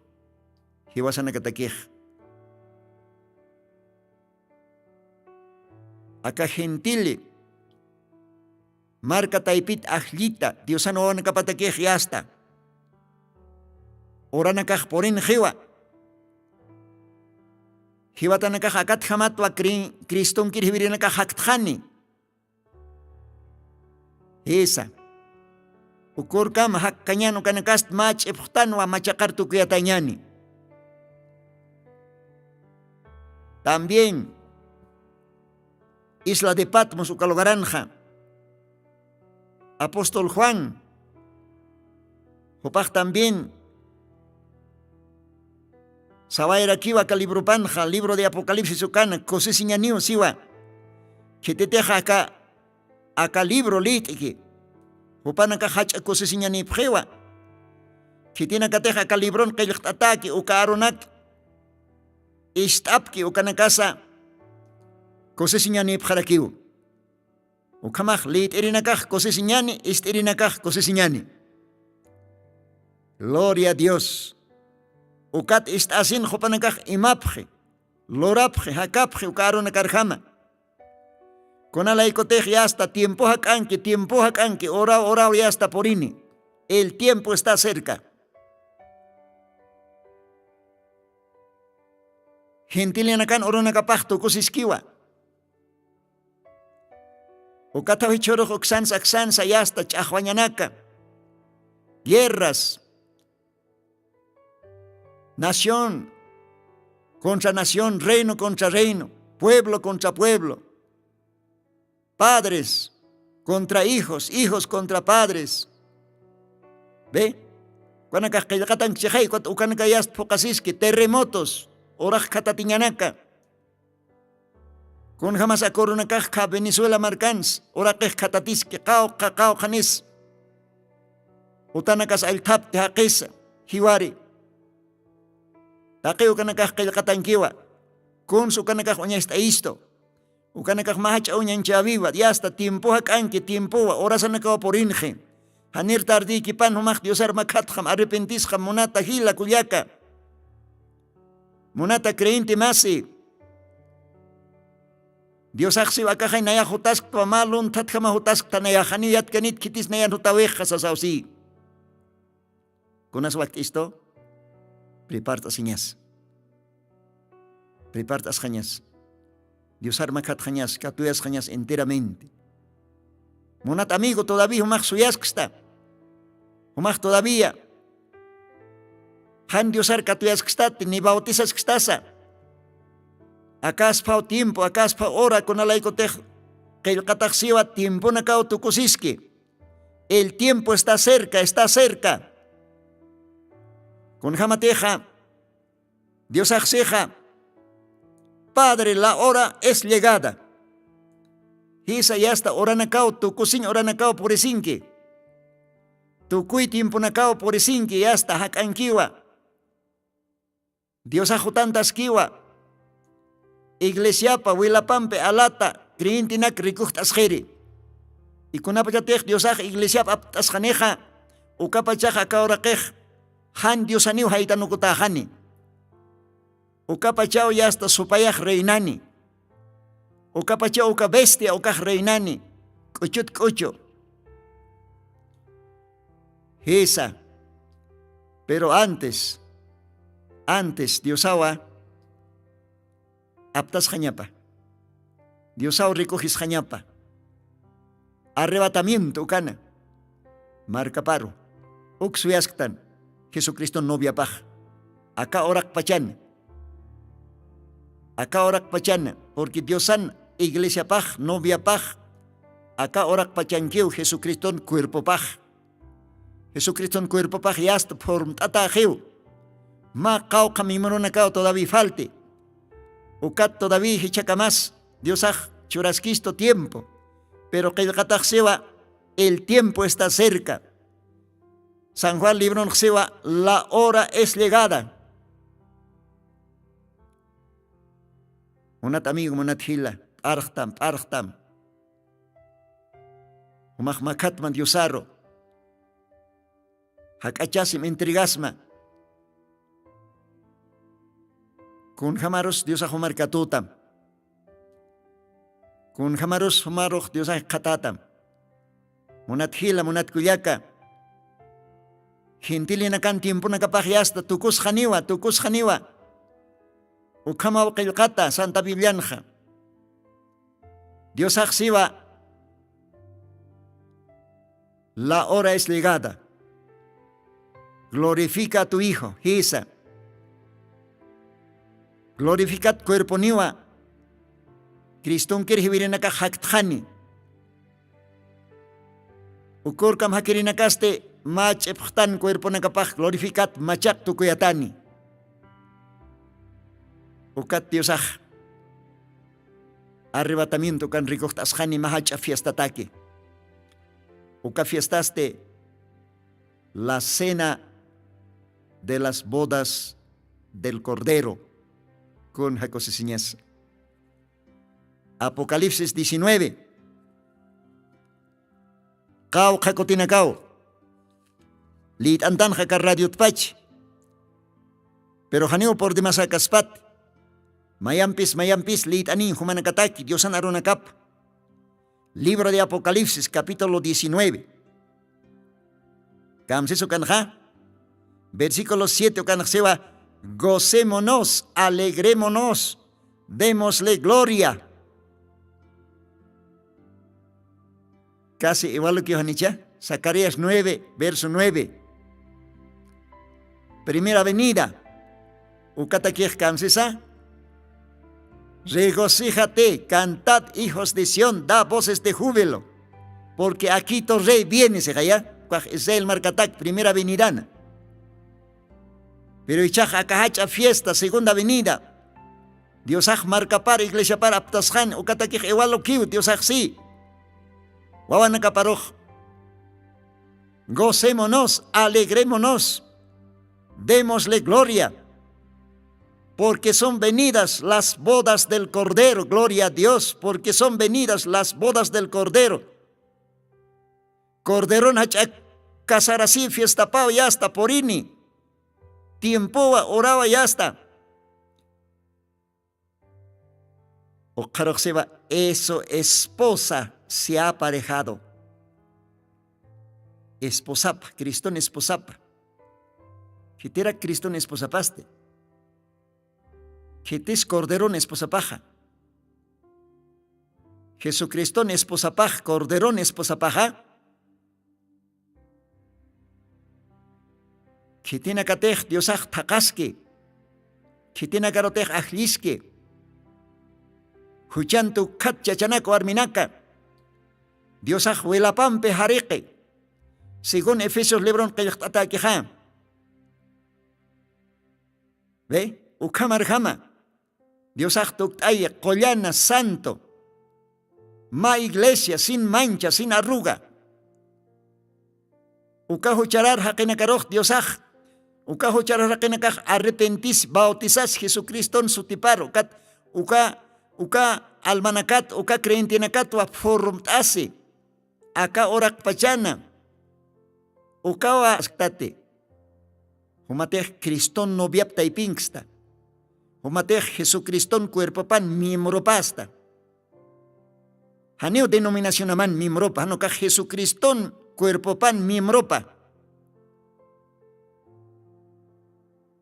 hiwasana katakej. Acá gentile marca taipit ajlita diosano ora nakapatakej yasta. Ora nakaj porinjewa. Hiwatana kajakat jamatwa Kriston kirhibirina kajaktjani. Esa. Ukur kam hak kanyano kanakast mach eptanwa machakartu kuyatanyani. También Isla de Patmos ukalogaranja. Apóstol Juan. Hopaj también Sabaira kiwa ka libro panja, libro de Apocalipsis ukana, kose siñaniu siwa. Que te teja acá libro litiki. Upana ka hacha kose siñani pjewa. Que tiene que teja acá libron que ataki uka aronak. Istapki ukana casa. Kose siñani pjarakiu. Ukamaj lit erinakaj kose siñani, ist erinakaj kose siñani. Gloria a Dios. Ukat ist asin jopanakaj imapje. Lorapje, hakapje ukaron karjama. Con ala icotej ya hasta tiempo hakanki, ora ya hasta porini. El tiempo está cerca. Gentilianakan orona kapachto kosiskiwa. Ukatavichoro oksansa ya hasta chahwañanaka. Guerras. Nación contra nación, reino contra reino, pueblo contra pueblo. Padres contra hijos, hijos contra padres. ¿Ve? Cuando kajkayakatan chejay, cuando ukanakayast pokasiski, terremotos, oraj katatiñanaka. Con jamás akorunakajka Venezuela marcans, oraj katatiski, kao janis. Utanakas altap te haqisa, hiwari. Taqiu kanakaj qillqatankiwa. Kunsu kanakaj uñasta isto. Ukanakaj mahach uñancha viva. Ya hasta tiempoja kanki tiempoa. Orasanakawa por inge. Hanir tardiki pan humaj diosar makatjam. Arrepentisjam monata hila kuyaka. Monata creyente masi. Dios aksi wakajay naya hutask pamalun tatjama hutask tanaya haniyat kanit kitis naya hutaweja sasausi. Kunas wak isto. Prepartas señas. Prepartas jañas. Dios arma kat jañas, katuyas jañas enteramente. Monat amigo todavía, humach suyasksta. Humach todavía. Han Dios ar katuyasksta, ni bautizas kstasa. Acá es pao tiempo, acá es pao hora con alaikotej. Que el kataxiwa tiempo nakao tukusiski. El tiempo está cerca, está cerca. Con jamateja, Dios akseja, Padre, la hora es llegada. Hisa ya está oranacao, tu cocina oranacao por esinque. Tu cui tiempo nacao por esinque ya está hakankiwa. Dios ajutantas kiwa. Iglesia pa wilapampe alata, kriintinak rikuhtas jeri. Y kunapachatej Dios iglesia aptas janeja, ukapachaj akaorakej, han Dios aniu haitanukutajani. Ukapachao ya hasta supayaj reinani. Ukapachao uka bestia ukaj reinani. Kuchut kucho. Esa. Pero antes Diosawa aptas jañapa. Diosawa recogis jañapa. Arrebatamiento cana. Marca paro. Uxuyasktan. Jesucristo novia paj. Acá orak pachan. Acá orak pachan. Porque Diosan iglesia paj, novia paj. Acá orak pachanqueu Jesucristo cuerpo paj. Jesucristo cuerpo paj y hasta form tatajeu. Ma cao camimorona cao todavía falte. Ucat todavía hichaca más. Diosaj churasquisto tiempo. Pero que el tiempo está cerca. San Juan Librón Xewa, la hora es llegada. Unat amigo, unat hila, archtam. Umahmakatman diosaro. Hakachasim intrigasma. Kun jamaros Dios ahumar katutam. Kun jamaros humaroh Dios katatam. Munat hila, munat kuyaka. Hintili na kan tiempo na kapahyasta tukus haniwa. Ukama wakilkata Santa Biblianja. Dios aksiwa. La hora es llegada. Glorifica a tu Hijo, Hisa. Glorificat cuerpo niwa. Kristun kirhibirinaka haktjani. Ukur kam hakirinakaste mach epjtan cuerpo nakapaj glorificat machak tukuyatani. Ukat Diosaj. Arrebatamiento kan ricojtas hani mahacha fiesta taki. Uka fiestaste la cena de las bodas del Cordero con Jacosesiñas. Apocalipsis 19. Kau jacotina kau. Lit antan jaka radio tpach. Pero janeo por demás akaspat. Mayampis lit anin humanakataki Diosan aronakap. Libro de Apocalipsis capítulo 19. Kamseso kanja. Versículo 7 kanjsewa. Gocémonos, alegrémonos, démosle gloria. Casi igual lo que Johanicha, Zacarías 9, verso 9. Primera venida. Ukatakiech kamsesa. Regocíjate, cantad, hijos de Sión, da voces de júbilo, porque aquí tu rey viene, se jaya, es el marcatak, primera venidana. Pero ichaj akahacha fiesta, segunda venida. Diosaj marca para, iglesia para, aptasjan, ukatakij igual lo kiu, Diosaj sí. Wawanakaparoj. Gocémonos, alegrémonos, démosle gloria, porque son venidas las bodas del Cordero, gloria a Dios, porque son venidas las bodas del Cordero. Corderón hachak casar así, fiesta pao, ya hasta porini. Tiempo oraba ya está. O seba, eso esposa se ha aparejado. Esposapa, Cristón esposapa. Kitera Cristón esposapaste. Kitis corderón esposapaja. Jesucristón esposapaj, corderón esposapaja. Kitina katej Diosaj takaske. Kitina karotej ajliske. Huchantu kat chachanako arminaka. Diosaj huelapampe jarique. Según Efesios Lebron Kayaktakiha. ¿Ve? Ukamar jama. Dios ay collana santo. Ma iglesia sin mancha, sin arruga. Ukahu charar hakenakaroj Dios ukahu charar hakenakaj arrepentis bautizas Jesucriston sutiparo kat uka almanakat uka creentinakat wa formtasi aka orak pachana ukawa astate humatej Criston noviapta y pinksta humatej Jesucriston cuerpo pan miembro pasta haneo denominación aman miembro pa no ka Jesucriston cuerpo pan miembropa.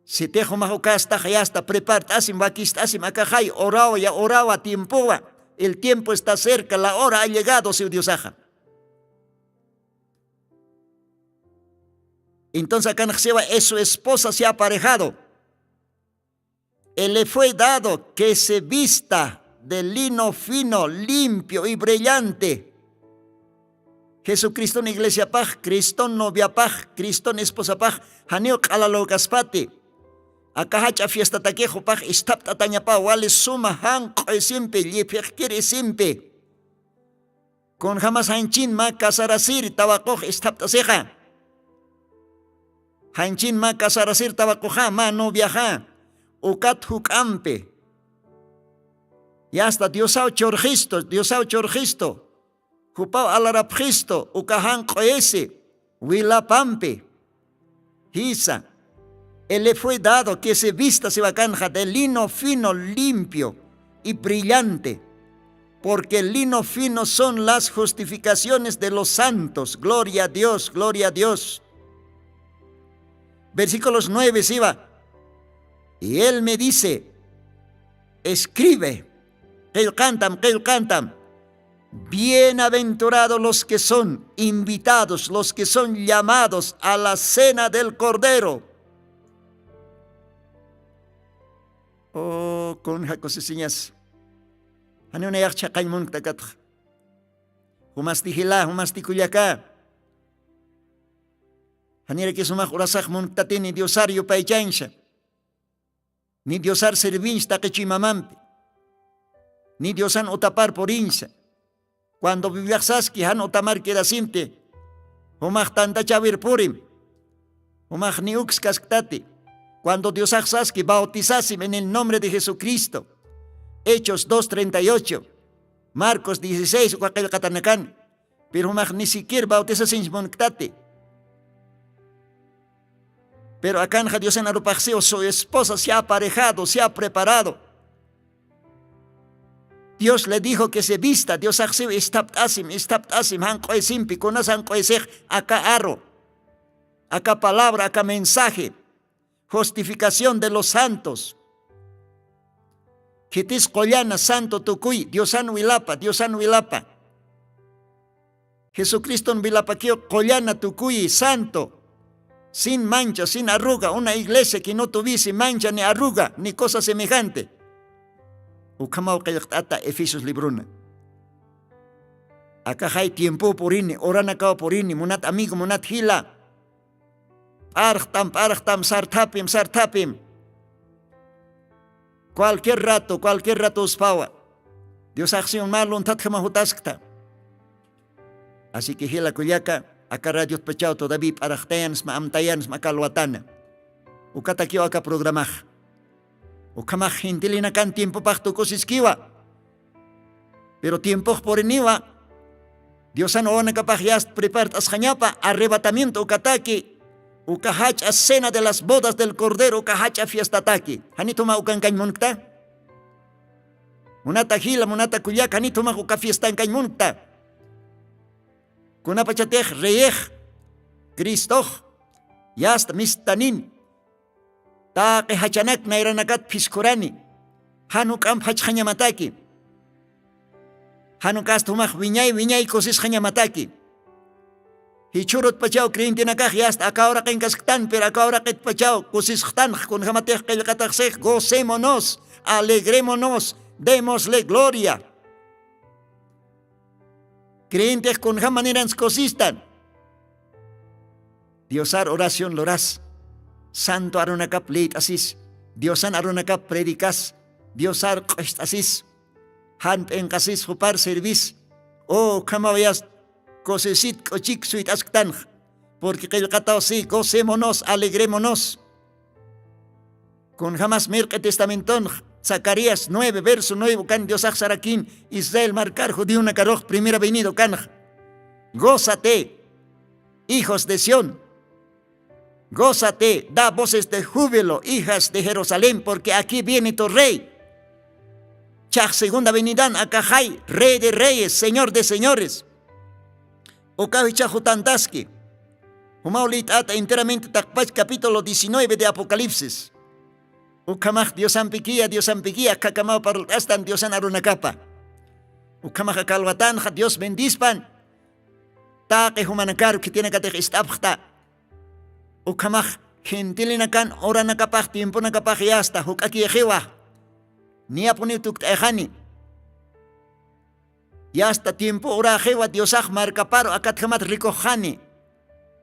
Si te majo casta hasta prepara asim vaquista asim acajay orawa tiempoa. El tiempo está cerca, la hora ha llegado, si Dios aja. Entonces acá su esposa se ha aparejado. Él le fue dado que se vista de lino fino, limpio y brillante. Jesucristo en iglesia paj, Cristo novia paj, Cristo en esposa paj, haneo kalalogaspati. Acá hacha fiesta taquejo paj, istap tataña pa, wale suma han siempre, liepekiri siempre. Con jamás hanchin ma casarasir tabakoj istap taseja. Hanchin ma casarasir tabakoja ma novia ja. Ukat hukampe. Y hasta Diosao chorjisto. Jupao alarapjisto, ukahan koese, huilapampe. Hisa. Él le fue dado que se vista se bacanja de lino fino, limpio y brillante. Porque el lino fino son las justificaciones de los santos. Gloria a Dios, gloria a Dios. Versículos 9 se va. Y él me dice, escribe, que cantam. Bienaventurados los que son invitados, los que son llamados a la cena del Cordero. Oh, con jacosesiñas. Hanuna yarcha kaimun takatj. Humastihila, humastikullaka. Hanira que sumaj urasaj muntatini diosario paichansha. Ni diosar servinch taquechimamampi. Ni diosan otapar por insa. Cuando viviaxaski han otamar quedasinte, humaj tanta chavir purim, humaj niux casctati. Cuando Dios axaski bautizasim en el nombre de Jesucristo. Hechos 2:38, Marcos 16, cualquier catanacan, pero humaj ni siquiera bautizasim monctati. Pero acá en Dios en Arupaxeo, su esposa se ha aparejado, se ha preparado. Dios le dijo que se vista, Dios axeu istaptasim, hankoesimpi, conas hankoesej, acá arro, acá palabra, acá mensaje, justificación de los santos. Kitis collana, santo tucuy, Diosan wilapa. Jesucristo en vilapaquio, collana tucuy, santo, sin mancha, sin arruga, una iglesia que no tuviese mancha ni arruga, ni cosa semejante. Ukamau kayakta Efesios libruna. Acá hay tiempo por ini, orana kao por ini, munat amigo, munat hila. Parchtam, sartapim. Cualquier rato uspawa. Dios acción malo un tatjama hutaskta. Así que hila kuyaka, acá radio pechao todavía parachtayanes, ma amtayanes, ma kalwatana. Ukatakio acá programaj. Ukamaj hintilina kan tiempo pachto kosiskiwa. Pero tiempo por eniwa. Dios ano ona kapaj yast prepart asjañapa arrebatamiento ukataki. Ukahach a cena de las bodas del Cordero, ukahach a fiesta taki. Hanituma ukankañ munkta. Munata hila, munata kuyak, hanituma uka fiesta en munkta. Kunapachatej reyej, Kristoj, yast mistanin. Ta que hachanak nairanakat piskurani. Hanuk am hachhanyamataki. Hanukas tumach viñay kosis hanyamataki. Hichurut pachao kriintinakaj yasta akahora kenkasktan, pero akahora ket pachao kosiskhtan kun hamatej kelkataksej, gocémonos, alegrémonos, démosle gloria. Kriintej kun hamanirans kosistan. Diosar oración loras. Santo arunakap leit asis. Diosan arunaka predicas, Diosar q'estasis, han pencasis jupar servis, o camavayas cosesit cochic suit asctan, porque que el catao sí, gocémonos, alegrémonos. Con jamás merque testamentón, Zacarías 9, verso 9, can Dios Saraquín, Israel marcar judío una caroj, primera venido can. Gózate, hijos de Sión. Gózate, da voces de júbilo, hijas de Jerusalén, porque aquí viene tu rey. Chaj segunda venidán, Acajay, rey de reyes, señor de señores. Ocavi chajutantaski. Humaulit ata enteramente takpach capítulo 19 de Apocalipsis. Ukamaj Dios ampiquía, cacamao parlastan Dios arunacapa. Ukamaj calvatan, Dios bendispan. Taque humanacar que tiene que te estapta. Ukamaj gentilinakan ora nakapaj tiempo nakapaj yasta hukaki ejewa. Ni apuni tuktajani. Yasta tiempo ora ejewa Diosaj marcaparo akat jamat ricojani.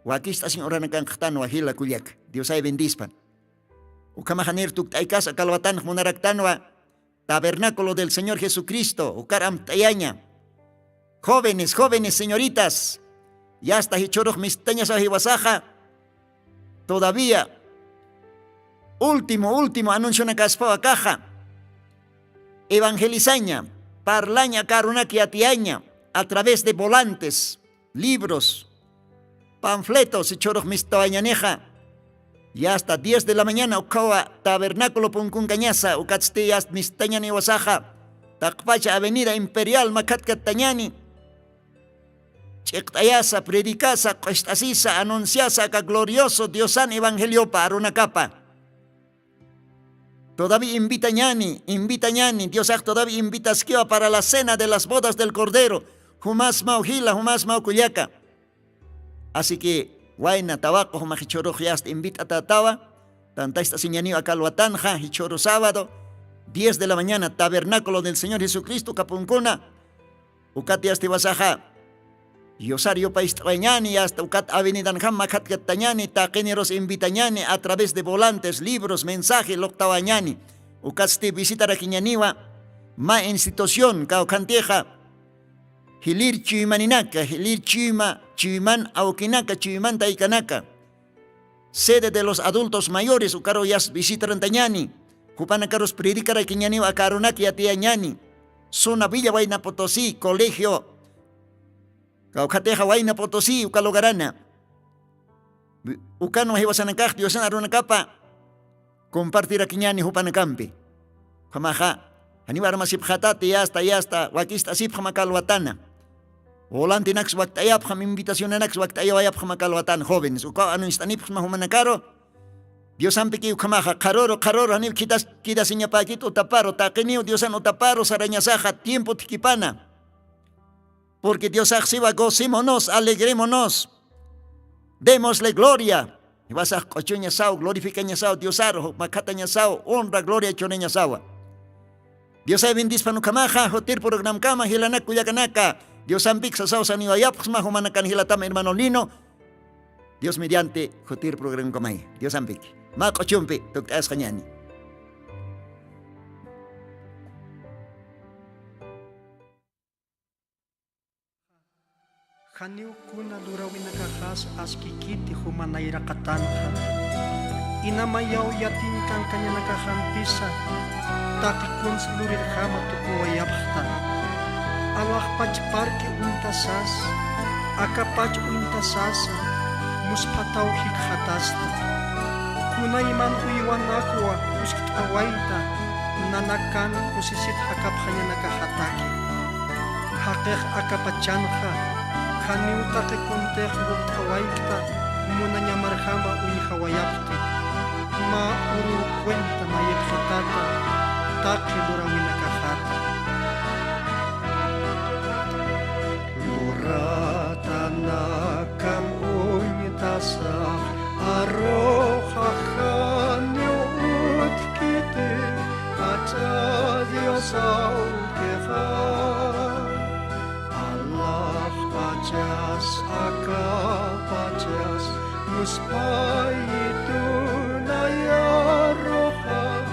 Wakista sin ora nakan ktan wahila kuyak. Dios ay bendispan. Ukamajanir tuktajkas akalwatan munaraktanwa. Tabernáculo del Señor Jesucristo. Ukaram tayaña. Jóvenes, señoritas. Yasta hichoroj mistañas ajiwasaja. Todavía, último anuncio na caspa caja. Evangelizaña, parlaña carunaki atiaña, a través de volantes, libros, panfletos y choros mistoañaneja. Y hasta 10 de la mañana, ukawa tabernáculo punkuncañasa, ukatstías mistaña ni wasaja, takpacha avenida imperial macatkatañani. Chektayasa, predicasa, cuestasisa, anunciasa, que glorioso Diosan evangelio para una capa. Todavía invita ñani, Dios todavía invita a para la cena de las bodas del Cordero. Humas maujila, humas maucuyaca. Así que, guayna, tabaco, humajichoro, te invita a tatawa. Tanta esta señanía a Calhuatanja, hichoro sábado, 10 de la mañana, tabernáculo del Señor Jesucristo, capuncuna. Ucatias te basaja. Yosario país trañani hasta ucat avenida Macat Gatañani, taqueneros invitañani a través de volantes, libros, mensajes, loctabañani. Ucasti visitar a Quiñaniwa, ma institución, caucanteja. Hilir chimaninaka, hilir chiman auquinaca, chiman taikanaka. Sede de los adultos mayores, ucaroyas visitar antañani. Cupanacaros predicar a Quiñaniwa, carunaki atiañani. Zona Villa Huayna Potosí, colegio. Caucateja Huayna Potosí, Ucalogarana. Ucano Hewasanacaj, Diosan Arunacapa. Compartir aquí ñani Hupanacampi. Jamaja. Anibar masip hatati yasta, wakista sip jamakalwatana. Volante nax waktayap, jam invitación nax waktayap jamakalwatan jóvenes. Uka anu istanip mahumanacaro. Diosan piki ukamaja, caroro, anil kidas siñapakito taparo, taquenio, Diosan otaparo, sarañasaja, tiempo tiquipana. Porque Dios activa, gocémonos, alegrémonos, démosle gloria. Y vas a cochuña sao, glorificaña sao, Dios arro, macataña sao, honra, gloria, choneña sao. Dios ay bendispan ukamaja, hotir program kama, hilanak kuyakanaka. Dios ambik sa sao saniwayap, mahumanakan hilatam hermano Lino. Dios mediante, hotir program kamay. Dios ambik. Ma cochumpi, tuktas kanyani. Kaniw kuna lurawin nakahas askikiti humanayra katanja. Inamayaw yatin kang kanya nakahampisa. Takikun selurir hama tukuwayapta. Alak pach parke untasas. Akapach untasasa. Muspataw hikhatasta. Kuna iman uiwan akwa uskit awaita. Nanakan usisit hakap kanya nakahataki. Hakek akapachanja. Kaniw take kontek buk hawaikta muna niya marhama uy hawayapti ma uru kwenta mayek hitata take lurawin nakahata lurata nakam unytasa aroha kaniw utkite ata Dios aukefa Pachas, akapachas, muspaitu na ya roha.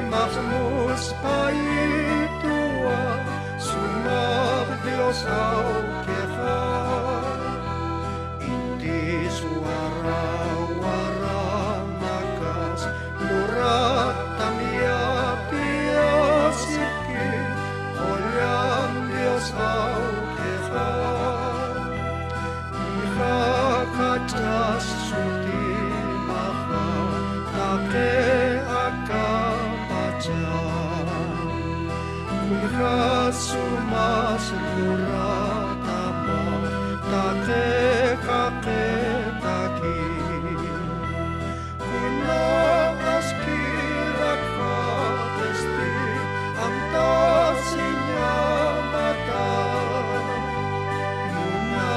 Magmus paitua sumar Dios au kefar indi suara nagas murat tamia piasiki olam Dios au kefar iha katas suti maha take Sumas luratama take taki kuna askirak fatesti amta sinya mata muna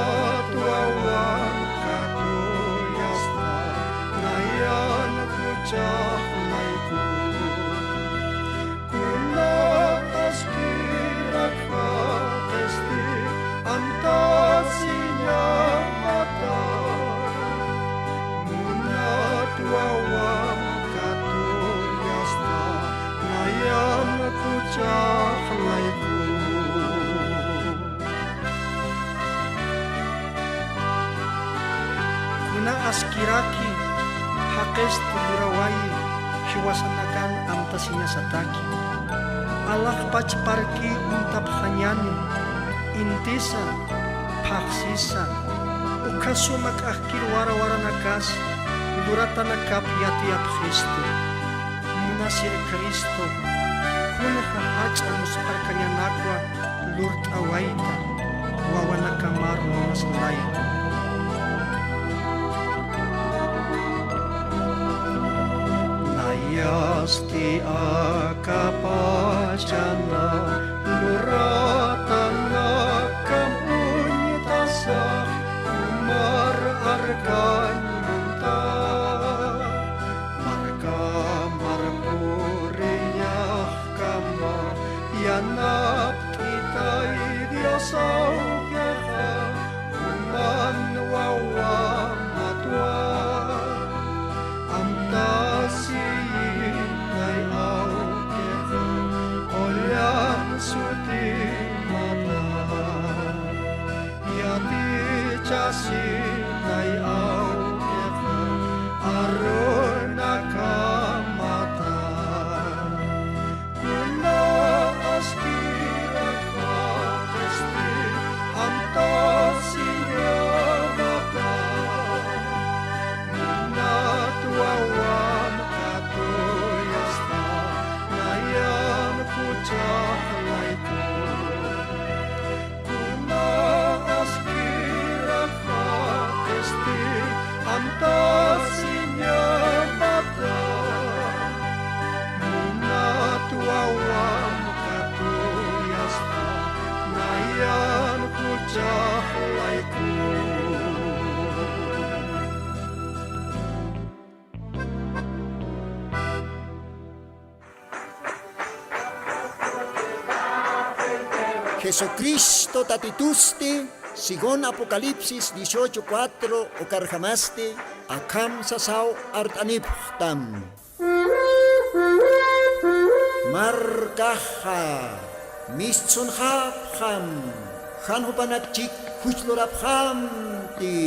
tuawan katu yasta nayan kucah naiku Antasinya mata Muna tuawam katu yasta Nayam kucak laiku Kuna askiraki Hakes tulurawai Hiwasanakan antasinya sataki Allah pachparki untap hanyani Intisa, paksisa, ukasumak akhir wara-wara nakas, durata nakap yatiap Kristo, munasir Kristo, kunha acha musparkanya nakwa, lurt awaita, wawana kamar munas lain. Nayasti akapachana, luratan Arkan munta marka marpurinya kama yanap kita Dios au yaha kuman wawa matwa amtasi nai au yaha olam suti mata yati chasi Nai au kefa arona kamata Kuna askira kapesti antasinya mata Nina tuawam katu yasta Nayan pucah laiku Kuna askira Antasinya mata Muna tuawam katu yasta Nayan kucah laiku Jesucristo tatitusti Sigon Apocalipsis 18:4 o karjamaste akam sasaw artaniptam markaha mischunham hanhupanakchik huchlorabhamti